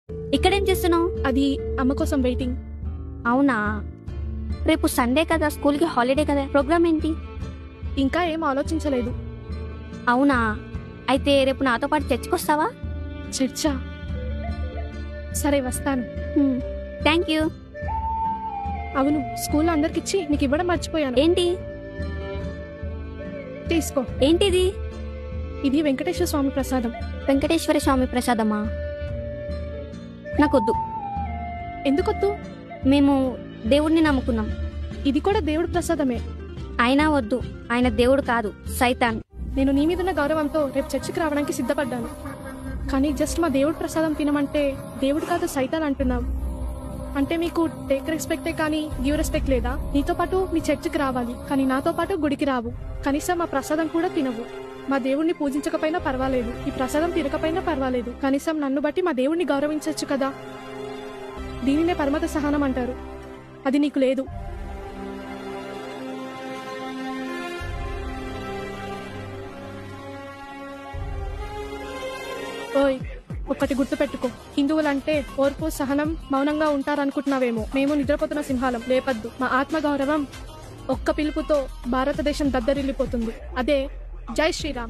ఇక్కడేం చేస్తున్నావు? అది అమ్మ కోసం వెయిటింగ్. అవునా, రేపు సండే కదా, స్కూల్కి హాలిడే కదా, ప్రోగ్రామ్ ఏంటి? ఇంకా ఏం ఆలోచించలేదు. అవునా, అయితే రేపు నాతో పాటు చర్చికొస్తావా? చర్చా? సరే వస్తాను. Thank you. అవును, స్కూల్లో అందరికిచ్చి నీకు ఇవ్వడం మర్చిపోయాను. ఏంటి? తీసుకో. ఏంటిది? ఇది వెంకటేశ్వర స్వామి ప్రసాదం. వెంకటేశ్వర స్వామి ప్రసాదమా? నాకొద్దు. ఎందుకొద్దు? మేము దేవుడిని నమ్ముకున్నాం. ఇది కూడా దేవుడి ప్రసాదమే. అయినా వద్దు, ఆయన దేవుడు కాదు, సైతాన్. నేను నీ మీదున్న గౌరవంతో రేపు చర్చికి రావడానికి సిద్ధపడ్డాను. కానీ జస్ట్ మా దేవుడి ప్రసాదం తినమంటే దేవుడు కాదు సైతాన్ అంటున్నావు. అంటే మీకు టేక్ రెస్పెక్టే కానీ గివ్ రెస్పెక్ట్ లేదా? నీతో పాటు నీ చర్చికి రావాలి, కానీ నాతో పాటు గుడికి రావు. కనీసం మా ప్రసాదం కూడా తినవు. మా దేవుణ్ణి పూజించకపోయినా పర్వాలేదు, ఈ ప్రసాదం తినకపోయినా పర్వాలేదు, కనీసం నన్ను బట్టి మా దేవుణ్ణి గౌరవించవచ్చు కదా. దీనినే పరమత సహనం అంటారు. అది నీకు లేదు. ఓయ్, ఒక్కటి గుర్తుపెట్టుకో, హిందువులంటే ఓర్పు, సహనం, మౌనంగా ఉంటారనుకుంటున్నావేమో. మేము నిద్రపోతున్న సింహాలం, లేపద్దు. మా ఆత్మగౌరవం ఒక్క పిలుపుతో భారతదేశం దద్దరిల్లిపోతుంది. అదే జై శ్రీరామ్.